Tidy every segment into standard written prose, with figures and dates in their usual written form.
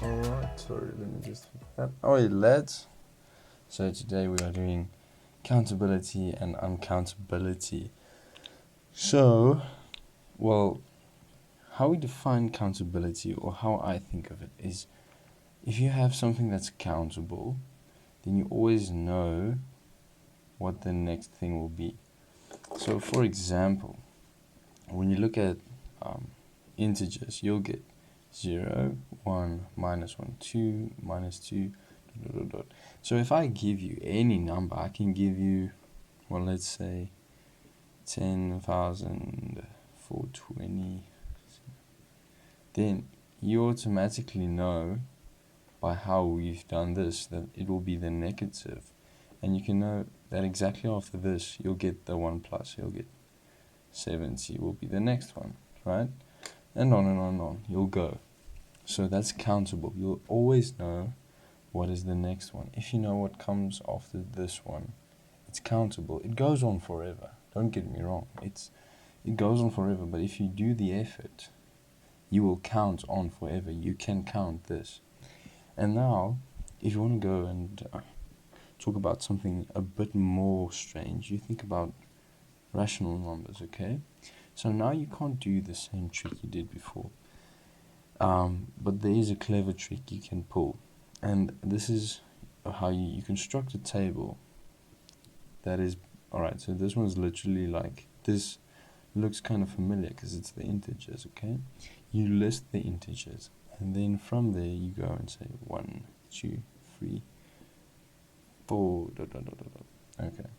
Alright, sorry, let me just fix that. Alright, lads. So today we are doing countability and uncountability. So, well, how we define countability, or how I think of it, is if you have something that's countable, then you always know what the next thing will be. So, for example, when you look at integers, you'll get 0, 1, minus 1, 2, minus 2, dot, dot, dot. So if I give you any number, I can give you, well, let's say 10,420, then you automatically know by how we've done this that it will be the negative, and you can know that exactly after this you'll get the 1 plus, you'll get 70 will be the next one, right? And on and on and on you'll go. So that's countable. You'll always know what is the next one. If you know what comes after this one, it's countable. It goes on forever. Don't get me wrong. It goes on forever, but if you do the effort, you will count on forever. You can count this. And now, if you want to go and talk about something a bit more strange, you think about rational numbers, okay? So now you can't do the same trick you did before. But there is a clever trick you can pull. And this is how you construct a table that is, alright, so this one's literally like, this looks kind of familiar because it's the integers, okay? You list the integers, and then from there you go and say 1, 2, 3, 4, dot, dot, dot, dot, dot. Okay.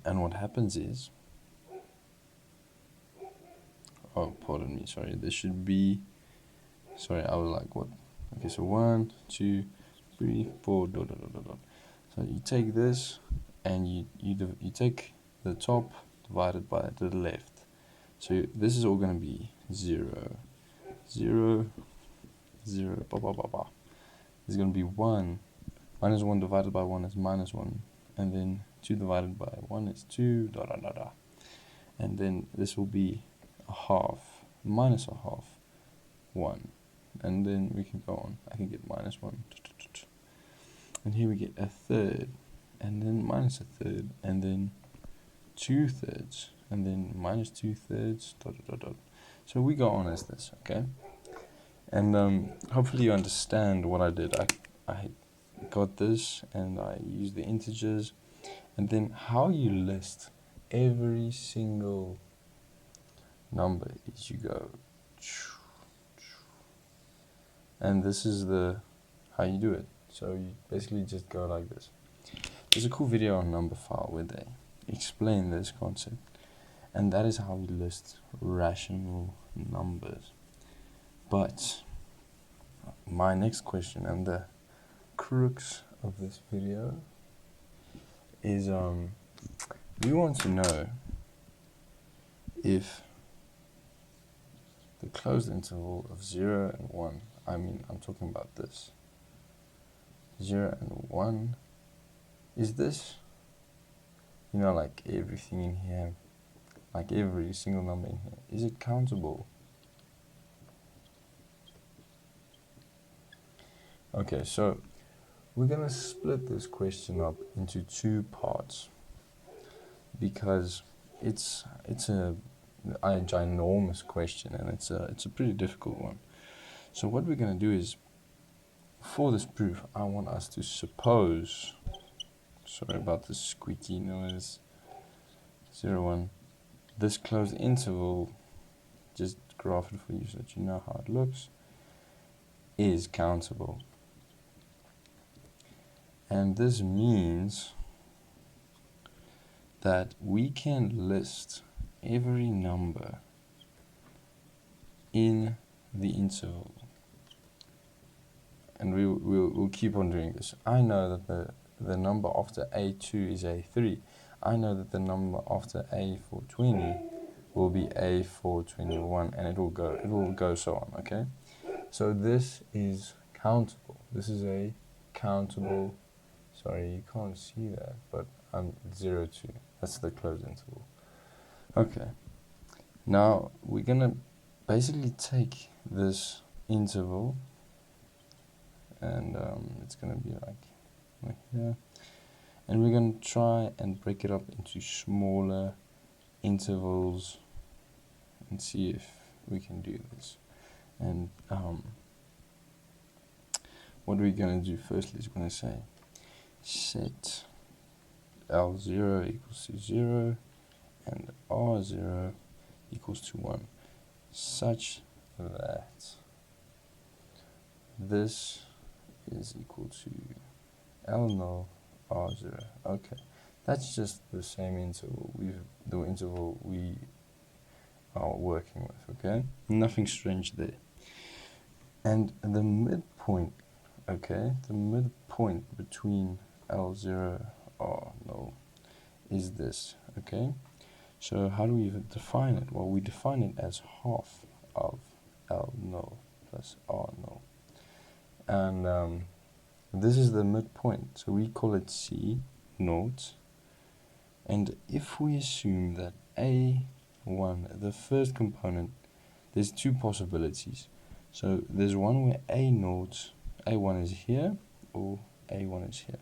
And what happens is, oh, pardon me, sorry, this should be, sorry, I was like, what? Okay, so 1, 2, 3, 4, dot, dot, dot, dot, dot. So you take this, and you take the top divided by the left. So this is all going to be 0, 0, 0, blah, blah, blah, blah. There's going to be 1. Minus 1 divided by 1 is minus 1. And then 2 divided by 1 is 2, da, da, da, da. And then this will be a half, minus a half, 1. And then we can go on. I can get minus 1. And here we get a third. And then minus a third. And then 2/3. And then minus 2/3. Dot, dot, dot, dot. So we go on as this, okay? And hopefully you understand what I did. I got this and I used the integers. And then how you list every single number is you go, and this is how you do it. So you basically just go like this. There's a cool video on Numberphile where they explain this concept, and that is how we list rational numbers. But my next question, and the crux of this video, is we want to know if the closed interval of 0 and 1, I'm talking about this, 0 and 1, is this, like everything in here, like every single number in here, is it countable? Okay, so we're going to split this question up into 2 parts, because it's a ginormous question, and it's a pretty difficult one. So what we're going to do is, for this proof, I want us to suppose, sorry about the squeaky noise, 0, 1, this closed interval, just graph it for you so that you know how it looks, is countable. And this means that we can list every number in the interval, and we'll keep on doing this. I know that the number after A2 is A3. I know that the number after A420 will be A421, and it will go so on, okay? So this is countable. This is a countable, sorry, you can't see that, but 0, 2, that's the closed interval. Okay, now we're gonna basically take this interval and it's going to be like here. And we're going to try and break it up into smaller intervals and see if we can do this. And what we're going to do firstly is we're going to say set L0 equals to 0 and R0 equals to 1, such that this is equal to L0 R0. Okay, that's just the same interval the interval we are working with. Okay, nothing strange there. And the midpoint, okay, the midpoint between L0 R0 is this. Okay, so how do we define it? Well, we define it as half of L0 plus R0, and this is the midpoint, so we call it C naught. And if we assume that A1, the first component, there's two possibilities. So there's one where A1 is here, or A1 is here.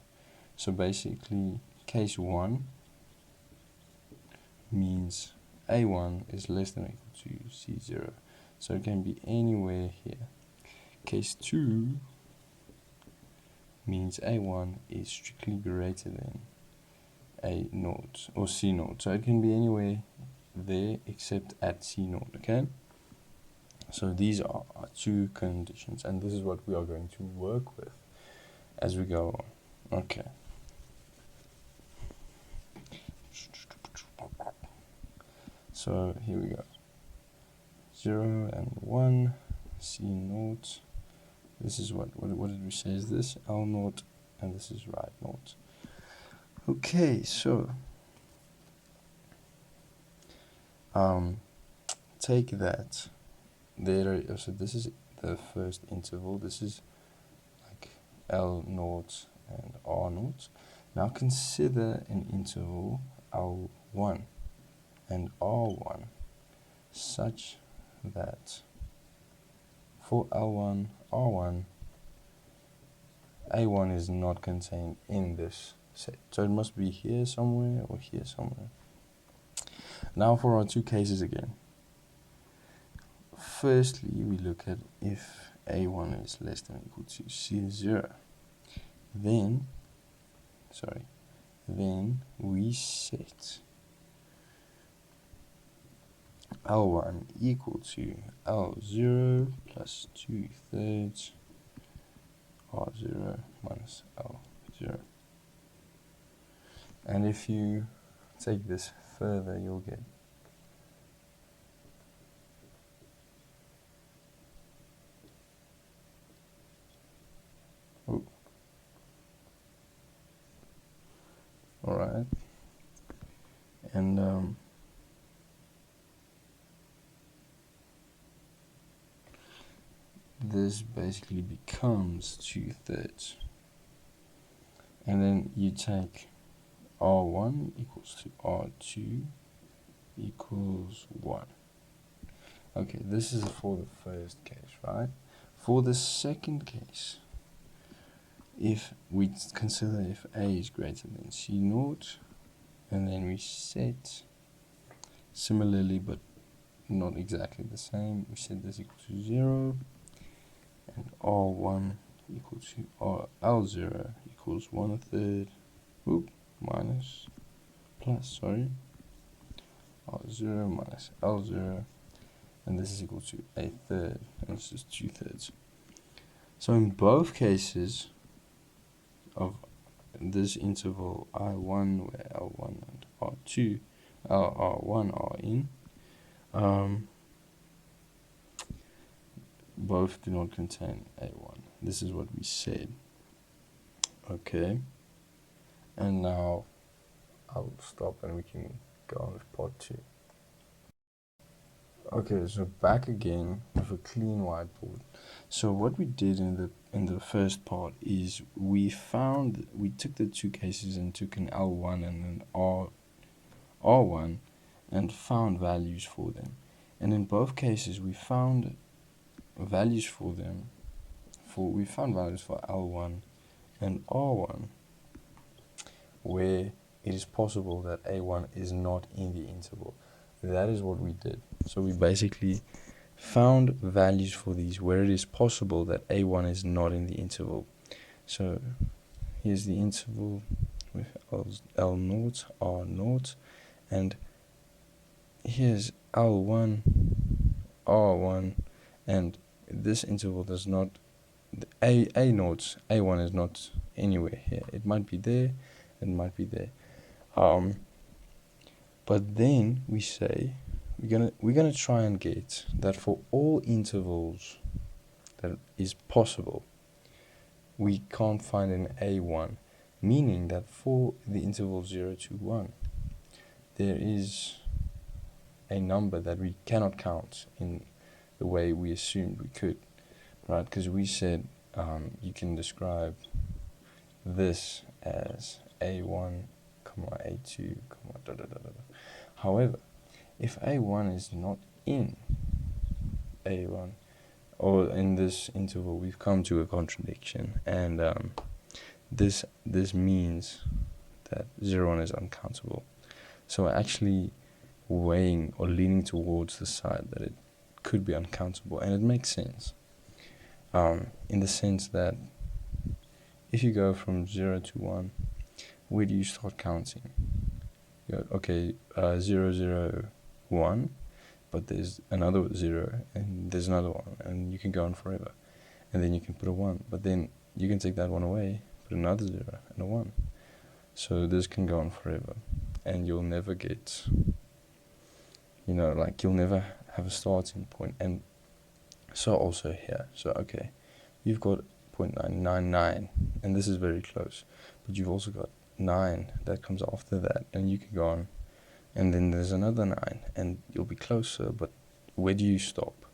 So basically, case 1 means A1 is less than or equal to C0. So it can be anywhere here. Case 2 means A1 is strictly greater than A0 or C0. So it can be anywhere there except at C0, okay? So these are our two conditions, and this is what we are going to work with as we go on. Okay. So here we go. 0 and 1, C0. This is what did we say is this? L0, and this is right naught. Okay, so take that. There. So this is the first interval. This is like L0 and R0. Now consider an interval L1 and R1 such that for L1, R1, A1 is not contained in this set. So it must be here somewhere or here somewhere. Now for our two cases again. Firstly, we look at if A1 is less than or equal to C0. Then we set L1 equal to L0 plus 2/3 R0 minus L0. And if you take this further, you'll get alright. And this basically becomes 2/3. And then you take R1 equals to R2 equals 1. Okay, this is for the first case, right? For the second case, if we consider if A is greater than C0, and then we set similarly but not exactly the same, we set this equal to 0 and R1 equal to L0 equals 1/3 minus plus R0 minus L0, and this is equal to 1/3, and this is 2/3. So in both cases of this interval I1 where L1 and R2 R1 are in, both do not contain A1. This is what we said. Okay, and now I'll stop and we can go on with part 2. Okay, so back again with a clean whiteboard. So what we did in the first part is we took the two cases and took an L1 and an R1 and found values for them. And in both cases we found values for them we found values for L1 and R1 where it is possible that A1 is not in the interval. That is what we did. So we basically found values for these where it is possible that A1 is not in the interval. So here's the interval with L0, R0, and here's L1, R1, and this interval does not, A1 is not anywhere here. It might be there, it might be there. But then we say we're gonna try and get that for all intervals that is possible, we can't find an A1, meaning that for the interval 0 to 1, there is a number that we cannot count in the way we assumed we could, right? Because we said you can describe this as A1, A2, da da da da. However, if A1 is not in A1, or in this interval, we've come to a contradiction, and this means that 0 is uncountable. So we're actually weighing or leaning towards the side that it could be uncountable, and it makes sense in the sense that if you go from 0 to 1, where do you start counting? You go, okay, 0, 0, 1, but there's another 0, and there's another 1, and you can go on forever. And then you can put a 1, but then you can take that 1 away, put another 0 and a 1. So this can go on forever, and you'll never get, you'll never have a starting point. And so also here, so okay, you've got 0.999, and this is very close, but you've also got 9 that comes after that, and you can go on, and then there's another 9, and you'll be closer, but where do you stop?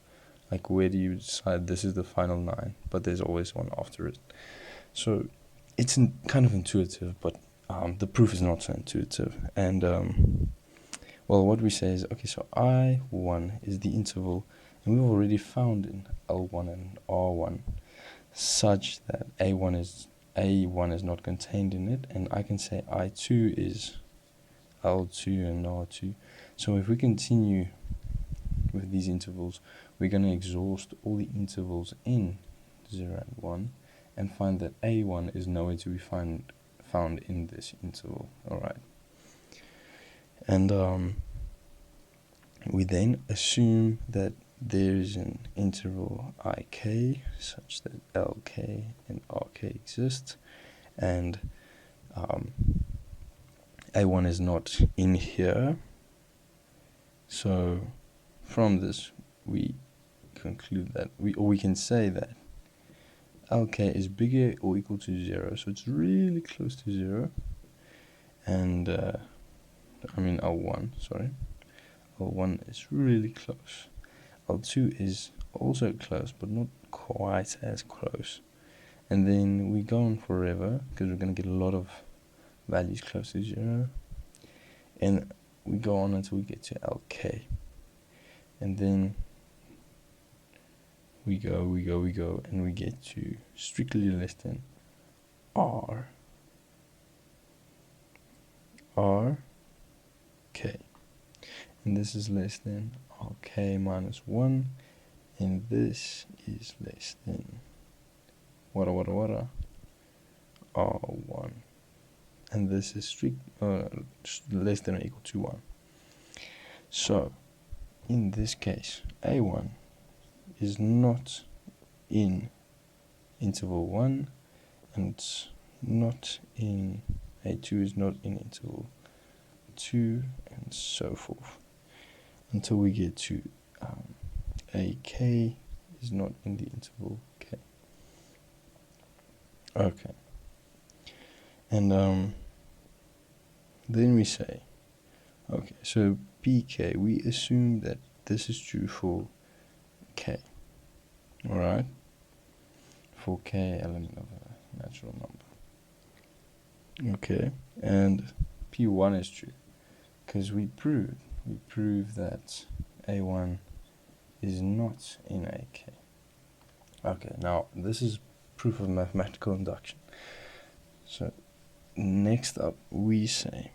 Like, where do you decide this is the final 9, but there's always one after it? So it's kind of intuitive, but the proof is not so intuitive. And well, what we say is, okay, so I1 is the interval, and we've already found in L1 and R1 such that A1 is not contained in it, and I can say I2 is L2 and R2. So if we continue with these intervals, we're going to exhaust all the intervals in 0 and 1 and find that A1 is nowhere to be found in this interval. Alright. And we then assume that there is an interval ik such that lk and rk exist, and A1 is not in here. So from this we conclude that we can say that lk is bigger or equal to 0, so it's really close to 0, and L1 is really close. L2 is also close, but not quite as close. And then we go on forever, because we're going to get a lot of values close to 0. And we go on until we get to LK. And then we go, and we get to strictly less than RK. And this is less than RK minus 1, and this is less than R1, and this is less than or equal to 1. So in this case, A1 is not in interval 1, and it's not in A2 is not in interval 2, and so forth, until we get to AK is not in the interval K. Okay. And then we say, okay, so PK, we assume that this is true for K. Alright? For K element of a natural number. Okay, and P1 is true, because we prove that A1 is not in AK. Okay, now this is proof of mathematical induction. So next up we say,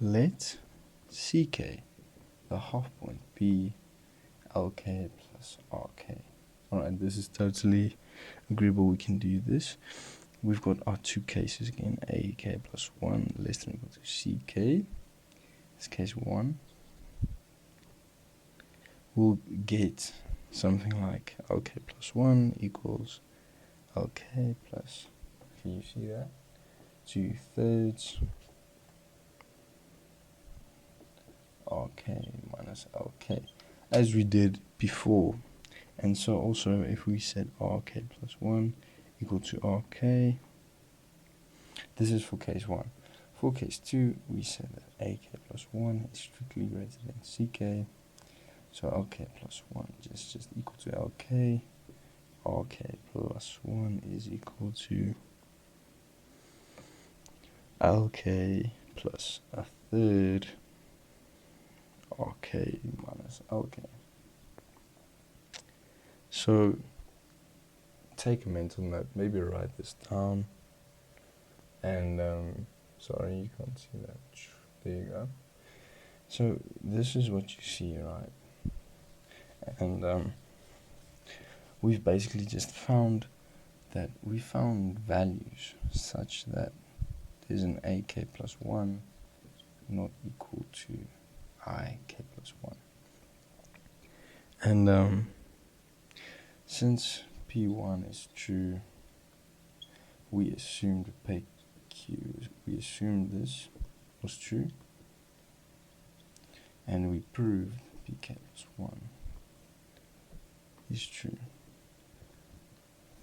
let ck, the half point, be lk plus rk. Alright, this is totally agreeable, we can do this. We've got our two cases again, ak plus 1 less than or equal to ck. This case 1. We'll get something like lk plus 1 equals lk plus, can you see that? 2/3 rk minus lk, as we did before. And so also if we set rk plus 1 equal to rk, this is for case 1. For case 2, we set that ak plus 1 is strictly greater than ck. So lk plus 1 is just equal to lk. Rk plus 1 is equal to lk plus 1/3 rk minus lk. So take a mental note, maybe write this down. And sorry, you can't see that. There you go. So this is what you see, right? And we've basically just found that we found values such that there's an ak plus 1 not equal to ik plus 1. And since p1 is true, we assumed we assumed this was true, and we proved pk plus 1 is true.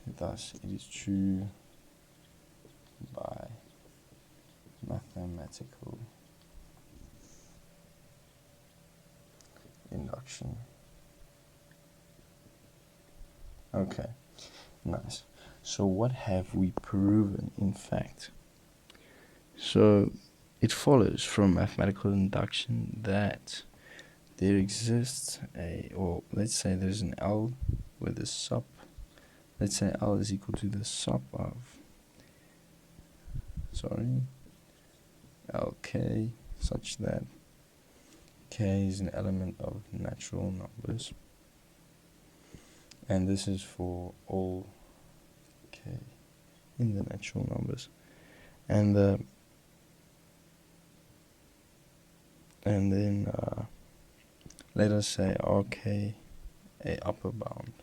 Thus, it is true by mathematical induction. Okay, nice. So what have we proven, in fact? So it follows from mathematical induction that there exists or let's say there's an L with the sup. Let's say L is equal to the sup of, LK, such that K is an element of natural numbers. And this is for all K in the natural numbers. And then let us say RK a upper bound.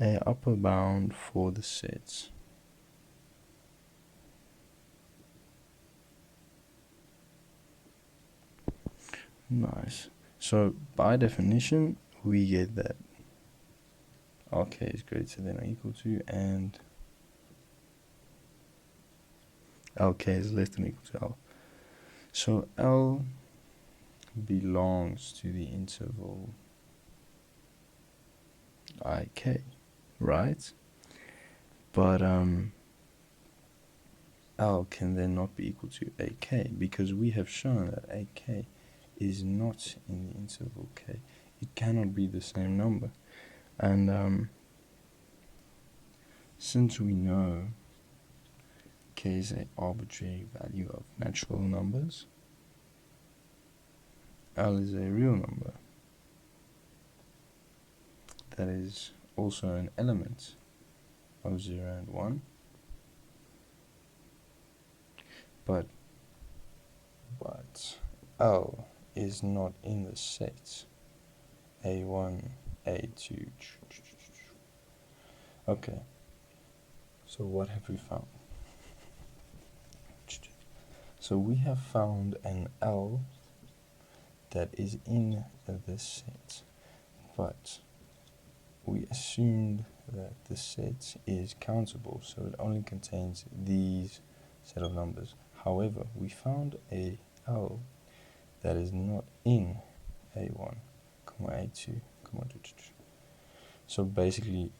A upper bound for the sets. Nice. So by definition, we get that RK is greater than or equal to, and LK is less than or equal to L. So L belongs to the interval IK, right? But L can then not be equal to AK, because we have shown that AK is not in the interval K. It cannot be the same number. And since we know K is an arbitrary value of natural numbers, L is a real number that is also an element of 0 and 1, but L is not in the set A1, A2. Okay, so what have we found? So we have found an L that is in this set, but we assumed that the set is countable, so it only contains these set of numbers. However, we found a L that is not in A1, A2, So basically,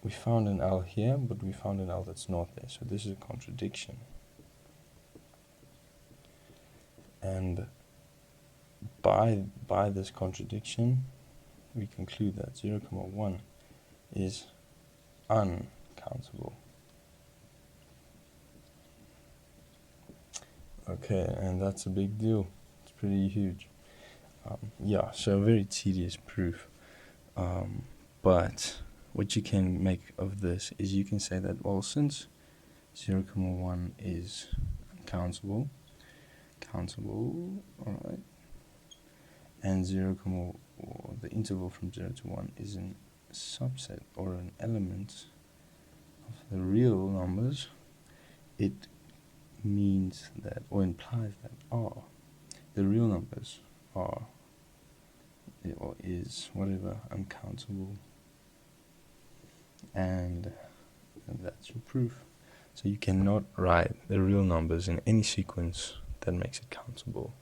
we found an L here, but we found an L that's not there. So this is a contradiction. And by this contradiction, we conclude that 0, 1 is uncountable. Okay, and that's a big deal. It's pretty huge. Yeah, so a very tedious proof. But what you can make of this is you can say that, well, since 0, 1 is countable, alright, and 0, or the interval from 0 to 1 is a subset or an element of the real numbers, it means that, or implies that, the real numbers are, or is, whatever, uncountable, and that's your proof. So you cannot write the real numbers in any sequence that makes it countable.